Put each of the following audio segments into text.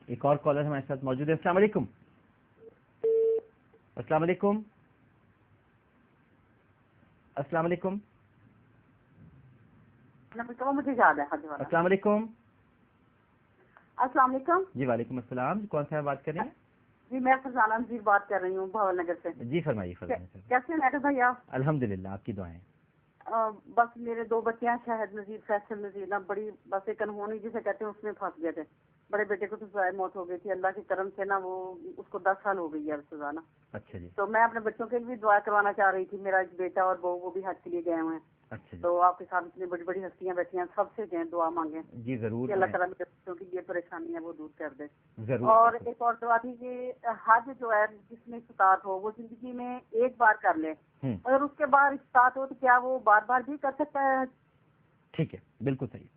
ایک اور کالر ہمارے ساتھ موجود ہے. السلام علیکم. السلام علیکم. السلام علیکم. مجھے یاد ہے. السلام علیکم. السلام علیکم. جی وعلیکم السلام. کون سا بات کر رہے ہیں؟ جی میں فرزانہ نذیر بات کر رہی ہوں بھاول نگر سے. جی فرمائیے. کیسے ہیں میرے بھائی آپ؟ الحمدللہ آپ کی دعائیں. بس میرے 2 بچے ہیں شاہد نذیر فیصل نذیر. نا بڑی بس ایک انہونی جسے کہتے ہیں اس میں پھنس گئے تھے. بڑے بیٹے کو تو سزائے موت ہو گئی تھی اللہ کی کرم سے. نا وہ اس کو 10 سال ہو گئی ہے سزا. نا اچھا جی. تو میں اپنے بچوں کے لیے بھی دعا کروانا چاہ رہی تھی. میرا ایک بیٹا اور بہو وہ بھی حج کے لیے گئے ہوئے ہیں. اچھا جی. تو آپ کے ساتھ اتنی بڑی بڑی ہستیاں بیٹھی ہیں سب سے جو دعا مانگیں. جی ضرور. اللہ تعالیٰ میرے بچوں کی یہ پریشانی ہے وہ دور کر دے. ضرور. اور ایک اور دعا تھی کہ حج جو ہے جس میں استطاعت ہو وہ زندگی میں ایک بار کر لے. اگر اس کے بعد استطاعت ہو تو کیا وہ بار بار بھی کر سکتا ہے؟ ٹھیک ہے بالکل صحیح.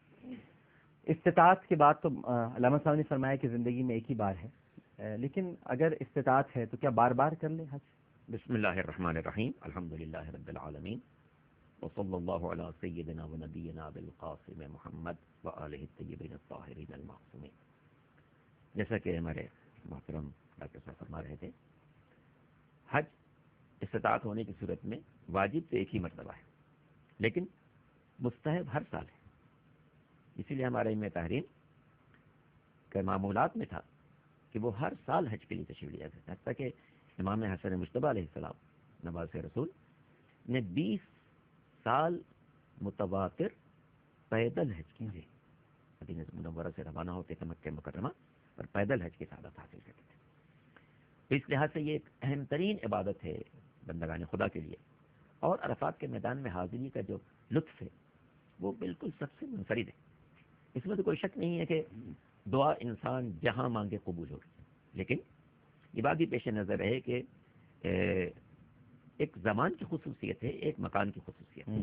استطاعت کے بعد تو علامہ صاحب نے فرمایا کہ زندگی میں ایک ہی بار ہے، لیکن اگر استطاعت ہے تو کیا بار بار کر لیں حج؟ بسم اللہ الرحمن الرحیم. الحمدللہ رب العالمین وصلی اللہ علی سیدنا و نبینا بالقاسم محمد وآلہ الطیبین الطاہرین المعصومین. جیسا کہ ہمارے محترم ڈاکٹر صاحب فرما رہے تھے، حج استطاعت ہونے کی صورت میں واجب تو ایک ہی مرتبہ ہے، لیکن مستحب ہر سال ہے. اسی لیے ہمارے علم تحریم کے معمولات میں تھا کہ وہ ہر سال حج کے لیے تشریف لیا کرتے. حتیٰ کہ امام حسن مجتبی علیہ السلام نواز رسول نے 20 سال متواتر پیدل حج کی تھی. مدینہ منورہ سے روانہ ہوتے تھے مکہ مکرمہ اور پیدل حج کی سعادت حاصل کرتے تھے. تو اس لحاظ سے یہ ایک اہم ترین عبادت ہے بندگان خدا کے لیے. اور عرفات کے میدان میں حاضری کا جو لطف ہے وہ بالکل سب سے منفرد ہے. اس میں تو کوئی شک نہیں ہے کہ دعا انسان جہاں مانگے قبول ہوگی، لیکن یہ بات بھی پیش نظر رہے کہ ایک زمان کی خصوصیت ہے، ایک مکان کی خصوصیت ہے.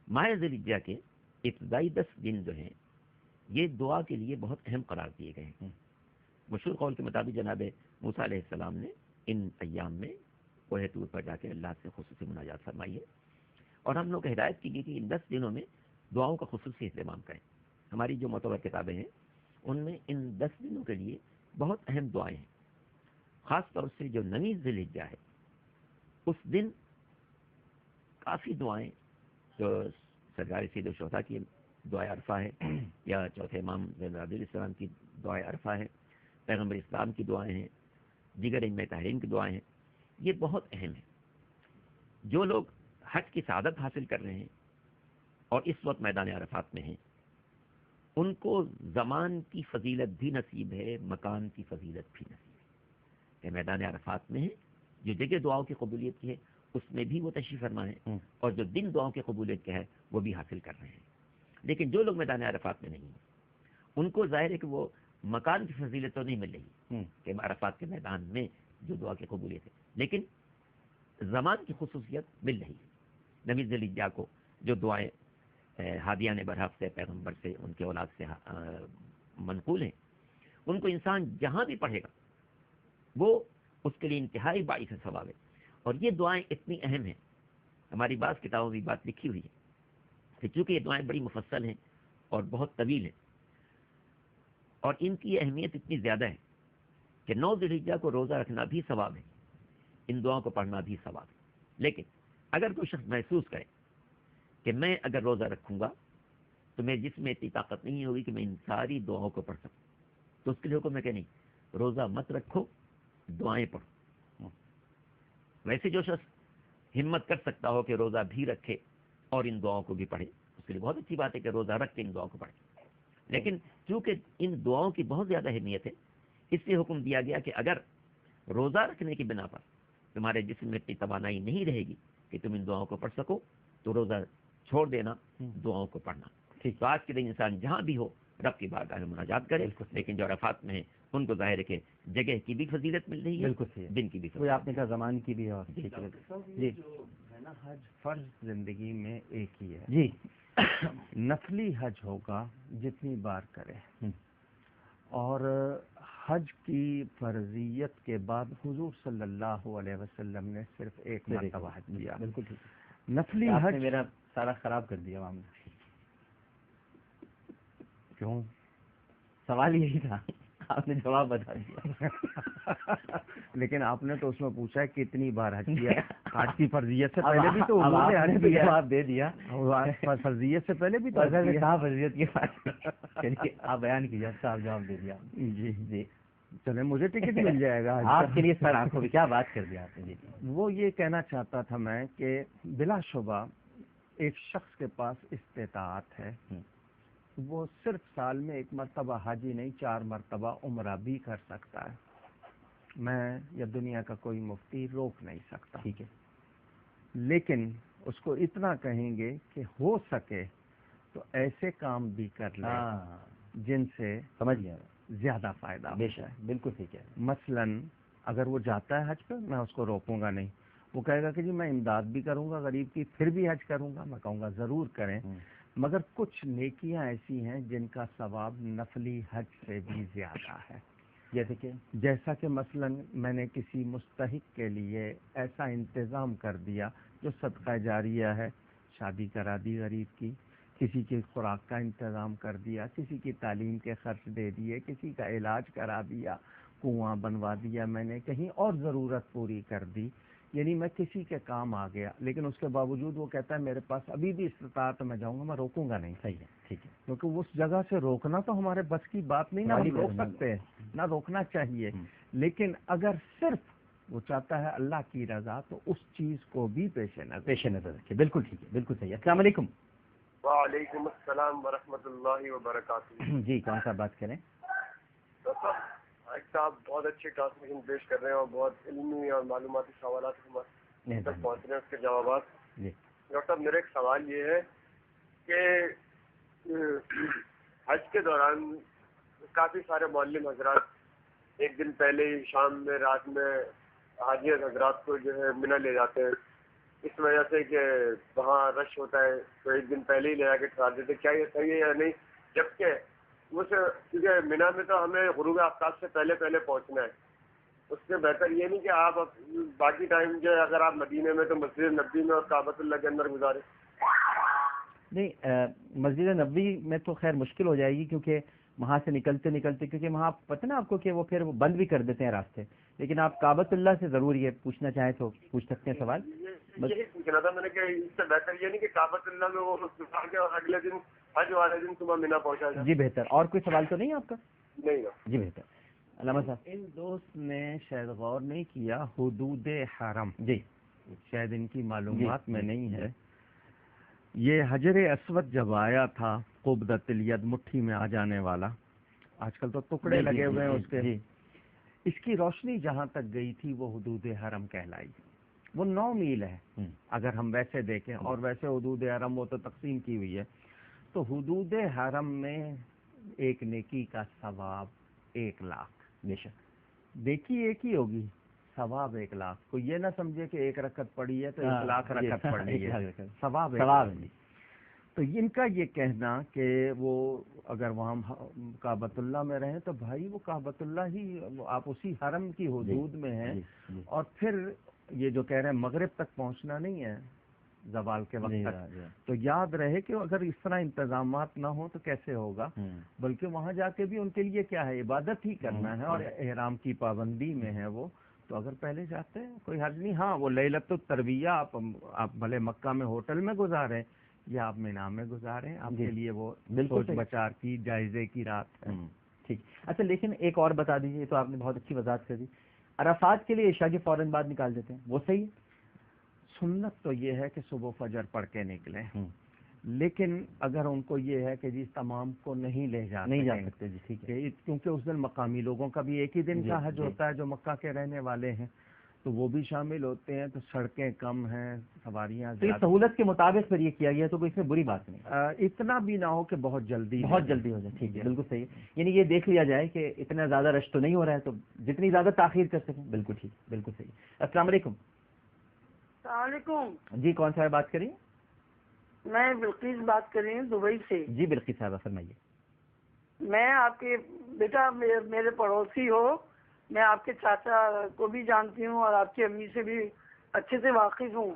ماہ ذی الحجہ کے ابتدائی 10 دن جو ہیں یہ دعا کے لیے بہت اہم قرار دیے گئے ہیں. مشہور قول کے مطابق جناب موسیٰ علیہ السلام نے ان ایام میں کوہ طور پر جا کے اللہ سے خصوصی مناجات فرمائی ہے، اور ہم لوگ ہدایت کی گئی کہ ان 10 دنوں میں دعاؤں کا خصوصی اہتمام کریں. ہماری جو معتبر کتابیں ہیں ان میں ان 10 دنوں کے لیے بہت اہم دعائیں ہیں. خاص طور سے جو 9 ذی الحجہ ہے اس دن کافی دعائیں، جو سرکار سید الشہداء کی دعائے عرفہ ہے، یا چوتھے امام زین العابدین علیہ السلام کی دعائے عرفہ ہے، پیغمبر اسلام کی دعائیں ہیں، دیگر ائمہ تحریم کی دعائیں ہیں، یہ بہت اہم ہیں. جو لوگ حج کی سعادت حاصل کر رہے ہیں اور اس وقت میدان عرفات میں ہیں ان کو زمان کی فضیلت بھی نصیب ہے، مکان کی فضیلت بھی نصیب ہے. کہ میدان عرفات میں ہے، جو جگہ دعاؤں کی قبولیت کی ہے اس میں بھی وہ تشریف فرما ہے، اور جو دن دعاؤں کی قبولیت کا ہے وہ بھی حاصل کر رہے ہیں. لیکن جو لوگ میدان عرفات میں نہیں ہیں ان کو ظاہر ہے کہ وہ مکان کی فضیلت تو نہیں مل رہی کہ عرفات کے میدان میں جو دعا کی قبولیت ہے، لیکن زمان کی خصوصیت مل رہی ہے. 9 ذی الحجہ کو جو دعائیں ہادیان برحق سے، پیغمبر سے، ان کے اولاد سے منقول ہیں، ان کو انسان جہاں بھی پڑھے گا وہ اس کے لیے انتہائی باعث ثواب ہے. اور یہ دعائیں اتنی اہم ہیں، ہماری بعض کتابوں میں بات لکھی ہوئی ہے کہ چونکہ یہ دعائیں بڑی مفصل ہیں اور بہت طویل ہیں، اور ان کی اہمیت اتنی زیادہ ہے کہ 9 ذی الحجہ کو روزہ رکھنا بھی ثواب ہے، ان دعاؤں کو پڑھنا بھی ثواب ہے. لیکن اگر کوئی شخص محسوس کرے کہ میں اگر روزہ رکھوں گا تو میرے جسم میں اتنی طاقت نہیں ہوگی کہ میں ان ساری دعاؤں کو پڑھ سکوں، تو اس کے لیے حکم ہے کہ نہیں، روزہ مت رکھو، دعائیں پڑھو. ویسے جو شخص ہمت کر سکتا ہو کہ روزہ بھی رکھے اور ان دعاؤں کو بھی پڑھے، اس کے لیے بہت اچھی بات ہے کہ روزہ رکھ کے ان دعاؤں کو پڑھے. لیکن چونکہ ان دعاؤں کی بہت زیادہ اہمیت ہے، اس لیے حکم دیا گیا کہ اگر روزہ رکھنے کی بنا پر تمہارے جسم میں اتنی توانائی نہیں رہے گی کہ تم ان دعاؤں کو پڑھ سکو تو روزہ چھوڑ دینا، دعاؤں کو پڑھنا. تو آج کے دن انسان جہاں بھی ہو رب کی بارگاہ میں مناجات کرے. لیکن جو عرفات میں ہیں ان کو ظاہر ہے کہ جگہ کی بھی فضیلت مل رہی ہے، دن کی بھی فضیلت. آپ نے کہا زمان کی بھی. اور جی ہے نا، حج فرض زندگی میں ایک ہی ہے. جی نفلی حج ہوگا جتنی بار کرے، اور حج کی فرضیت کے بعد حضور صلی اللہ علیہ وسلم نے صرف ایک مرتبہ حج کیا. بالکل ٹھیک. نفلی حج میرا سارا خراب کر دیا معاملہ. کیوں؟ سوال یہی تھا. آپ نے جواب بتا دیا. لیکن آپ نے تو اس میں پوچھا ہے کتنی بار حج کیا. حج کی فرضیت سے پہلے بھی تو انہوں نے حج کیا. جواب دے دیا. فرضیت سے پہلے بھی تو کہاں فرضیت کی بات. آپ بیان کیجیے. آپ جواب دے دیا. جی جی چلے مجھے ٹکٹ مل جائے گا آپ کے لیے. سر آپ کو بھی کیا بات کر دیا آپ نے. جی وہ یہ کہنا چاہتا تھا میں کہ بلا شبہ ایک شخص کے پاس استطاعت ہے وہ صرف سال میں ایک مرتبہ حاجی نہیں 4 مرتبہ عمرہ بھی کر سکتا ہے. میں یا دنیا کا کوئی مفتی روک نہیں سکتا. ٹھیک ہے. لیکن اس کو اتنا کہیں گے کہ ہو سکے تو ایسے کام بھی کر لیں جن سے سمجھ گیا زیادہ فائدہ. بے شک بالکل ٹھیک ہے. مثلاً اگر وہ جاتا ہے حج پہ میں اس کو روکوں گا نہیں. وہ کہے گا کہ جی میں امداد بھی کروں گا غریب کی پھر بھی حج کروں گا. میں کہوں گا ضرور کریں مگر کچھ نیکیاں ایسی ہیں جن کا ثواب نفلی حج سے بھی زیادہ ہے. جیسا کہ مثلاً میں نے کسی مستحق کے لیے ایسا انتظام کر دیا جو صدقہ جاریہ ہے. شادی کرا دی غریب کی, کسی کی خوراک کا انتظام کر دیا, کسی کی تعلیم کے خرچ دے دیے, کسی کا علاج کرا دیا, کنواں بنوا دیا میں نے, کہیں اور ضرورت پوری کر دی. یعنی میں کسی کے کام آ گیا لیکن اس کے باوجود وہ کہتا ہے میرے پاس ابھی بھی استطاعت میں جاؤں گا, میں روکوں گا نہیں. صحیح ہے. ٹھیک ہے. کیونکہ اس جگہ سے روکنا تو ہمارے بس کی بات نہیں, نہ ہم روک سکتے ہیں نہ روکنا چاہیے. لیکن اگر صرف وہ چاہتا ہے اللہ کی رضا تو اس چیز کو بھی پیش نظر رکھے. بالکل ٹھیک ہے. بالکل صحیح. السلام علیکم. وعلیکم السلام ورحمۃ اللہ وبرکاتہ. جی کون سا بات کریں؟ صاحب بہت اچھی ٹرانسمیشن پیش کر رہے ہیں اور بہت علمی اور معلوماتی سوالات ہمارے تک پہنچ رہے ہیں. اس کے جوابات. ڈاکٹر صاحب میرا ایک سوال یہ ہے کہ حج کے دوران کافی سارے معلم حضرات ایک دن پہلے ہی شام میں رات میں حاجی حضرات کو جو ہے منی لے جاتے ہیں اس وجہ سے کہ وہاں رش ہوتا ہے تو ایک دن پہلے ہی لے جا کے ٹھہر دیتے. کیا یہ صحیح ہے یا نہیں؟ جبکہ کیونکہ مینا میں تو ہمیں غروب آفتاب سے پہلے پہنچنا ہے. اس سے بہتر یہ نہیں کہ آپ باقی ٹائم جو ہے اگر آپ مدینے میں تو مسجد نبوی میں اور کعبۃ اللہ کے اندر گزارے. نہیں مسجد نبوی میں تو خیر مشکل ہو جائے گی کیونکہ وہاں سے نکلتے کیونکہ وہاں پتہ نا آپ کو کہ وہ پھر وہ بند بھی کر دیتے ہیں راستے. لیکن آپ کعبۃ اللہ سے ضرور یہ پوچھنا چاہیں تو پوچھ سکتے ہیں سوال. یہی پوچھنا تھا میں نے کہ اس سے بہتر یہ نہیں کہ کعبۃ اللہ میں وہ گزار کے اور اگلے دن حج والے دن صبح مینا پہنچا جائے. جی بہتر. اور کوئی سوال تو نہیں آپ کا؟ نہیں. جی بہتر. علامہ صاحب ان دوست نے شاید غور نہیں کیا حدود حرم. جی شاید ان کی معلومات میں نہیں ہے. یہ حجر اسود جب آیا تھا قبضۃ الید مٹھی میں آ جانے والا, آج کل تو ٹکڑے لگے ہوئے ہیں اس کے, اس کی روشنی جہاں تک گئی تھی وہ حدود حرم کہلائی. وہ 9 میل ہے اگر ہم ویسے دیکھیں, اور ویسے حدود حرم وہ تو تقسیم کی ہوئی ہے. تو حدود حرم میں ایک نیکی کا ثواب 1 لاکھ. بے شک دیکھی ایک ہی ہوگی, ثواب 1 لاکھ. کوئی یہ نہ سمجھے کہ 1 رکعت پڑھی ہے تو 1 لاکھ رکعت پڑھی ہے, ثواب. تو ان کا یہ کہنا کہ وہ اگر وہاں کعبۃ اللہ میں رہیں تو بھائی وہ کعبۃ اللہ ہی, آپ اسی حرم کی حدود میں ہیں. اور پھر یہ جو کہہ رہے ہیں مغرب تک پہنچنا نہیں ہے زوال کے وقت تک, تو یاد رہے کہ اگر اس طرح انتظامات نہ ہوں تو کیسے ہوگا. بلکہ وہاں جا کے بھی ان کے لیے کیا ہے, عبادت ہی کرنا ہے اور احرام کی پابندی میں ہے وہ. تو اگر پہلے جاتے ہیں کوئی حرج نہیں. ہاں وہ لیلۃ الترویہ آپ بھلے مکہ میں ہوٹل میں گزاریں یا آپ مینا میں گزاریں, آپ کے لیے وہ سوچ بچار کی جائزے کی رات ہے. ٹھیک. اچھا لیکن ایک اور بتا دیجیے, تو آپ نے بہت اچھی وضاحت کر دی. عرفات کے لیے عشاء کے فوراً بعد نکال دیتے ہیں, وہ صحیح ہے؟ سنت تو یہ ہے کہ صبح فجر پڑھ کے نکلیں, لیکن اگر ان کو یہ ہے کہ جی تمام کو نہیں جا سکتے جی ٹھیک ہے, کیونکہ اس دن مقامی لوگوں کا بھی ایک ہی دن کا حج ہوتا ہے جو مکہ کے رہنے والے ہیں, تو وہ بھی شامل ہوتے ہیں. تو سڑکیں کم ہیں, سواریاں تو یہ سہولت کے مطابق پھر یہ کیا گیا تو اس میں بری بات نہیں. اتنا بھی نہ ہو کہ بہت جلدی ہو جائے. ٹھیک ہے, بالکل صحیح. یعنی یہ دیکھ لیا جائے کہ اتنا زیادہ رش تو نہیں ہو رہا ہے, تو جتنی زیادہ تاخیر کر سکیں. بالکل ٹھیک, بالکل صحیح. السلام علیکم. السلام علیکم. جی کون صاحب بات کریں؟ میں بلقیس بات کر رہی ہوں دبئی سے. جی بلقیس صاحبہ فرمائیے. میں آپ کے بیٹا میرے پڑوسی ہو, میں آپ کے چاچا کو بھی جانتی ہوں اور آپ کی امی سے بھی اچھے سے واقف ہوں.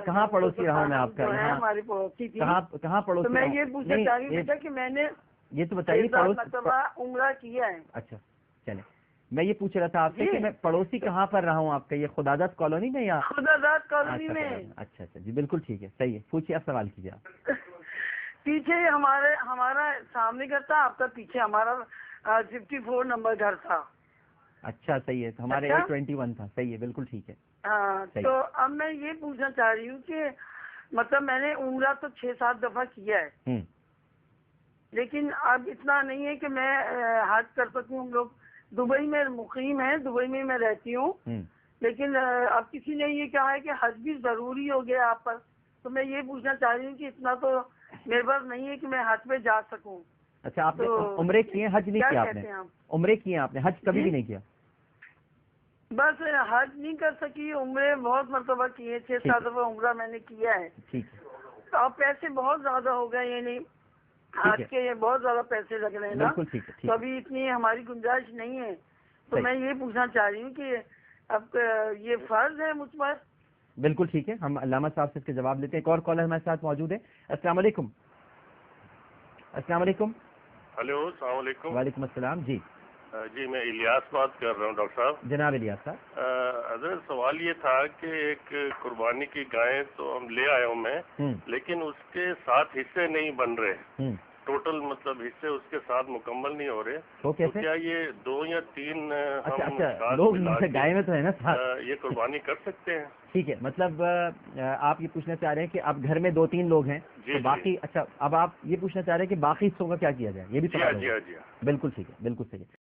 کہاں پڑوسی رہا ہوں میں آپ کا؟ ہماری پڑوسی تھی. کہاں پڑوسی؟ تو میں یہ پوچھنا چاہ رہی ہوں بیٹا کہ میں نے یہ تو بتائیے 6-7 مرتبہ عمرہ کیا ہے. اچھا چلیں، میں یہ پوچھ رہا تھا آپ سے کہ میں پڑوسی کہاں پر رہا ہوں آپ کا، یہ خداداد کالونی میں یا خداداد کالونی میں؟ اچھا اچھا جی بالکل ٹھیک ہے، صحیح ہے، پوچھیے آپ، سوال کیجیے آپ. پیچھے ہمارا سامنے گھر تھا، آپ کا پیچھے ہمارا 54 نمبر گھر تھا. اچھا صحیح ہے، تو ہمارے اچھا؟ 21 تھا، صحیح ہے بالکل ٹھیک ہے. ہاں صحیح. تو اب میں یہ پوچھنا چاہ رہی ہوں کہ مطلب میں نے عمرہ تو 6-7 دفعہ کیا ہے، لیکن اب اتنا نہیں ہے کہ میں حج کر سکوں. ہم لوگ دبئی میں مقیم ہیں، دبئی میں میں رہتی ہوں، لیکن اب کسی نے یہ کہا ہے کہ حج بھی ضروری ہو گیا آپ پر. تو میں یہ پوچھنا چاہ رہی ہوں کہ اتنا تو میرے پاس نہیں ہے کہ میں حج پہ جا سکوں. اچھا آپ نے عمرے کیے، حج نہیں کیا آپ نے؟ عمرے کیے آپ نے، حج کبھی بھی نہیں کیا؟ بس حج نہیں کر سکی، عمرے بہت مرتبہ کیے، 6-7 دفعہ عمرہ میں نے کیا ہے. ٹھیک ہے. تو اب پیسے بہت زیادہ ہو گئے، یعنی حج کے بہت زیادہ پیسے لگ رہے ہیں نا، بالکل ٹھیک ہے. تو ابھی اتنی ہماری گنجائش نہیں ہے. تو میں یہ پوچھنا چاہ رہی ہوں کہ اب یہ فرض ہے مجھ پر؟ بالکل ٹھیک ہے، ہم علامہ صاحب سے اس کے جواب لیتے ہیں. ایک اور کالر ہمارے ساتھ موجود ہے. السلام علیکم. السلام علیکم. ہلو السلام علیکم. وعلیکم السلام. جی جی میں الیاس بات کر رہا ہوں ڈاکٹر صاحب. جناب الیاس صاحب. حضرت سوال یہ تھا کہ ایک قربانی کی گائے تو ہم لے آیا ہوں میں، لیکن اس کے 7 حصے نہیں بن رہے، ٹوٹل مطلب حصے اس کے ساتھ مکمل نہیں ہو رہے. تو کیا یہ 2 یا 3 لوگ گائے میں تو ہے نا یہ قربانی کر سکتے ہیں؟ ٹھیک ہے، مطلب آپ یہ پوچھنا چاہ رہے ہیں کہ اب گھر میں 2-3 لوگ ہیں تو باقی، اچھا اب آپ یہ پوچھنا چاہ رہے ہیں کہ باقی حصوں کا کیا کیا جائے، یہ بھی سوال ہے. جی بالکل ٹھیک ہے، بالکل صحیح ہے.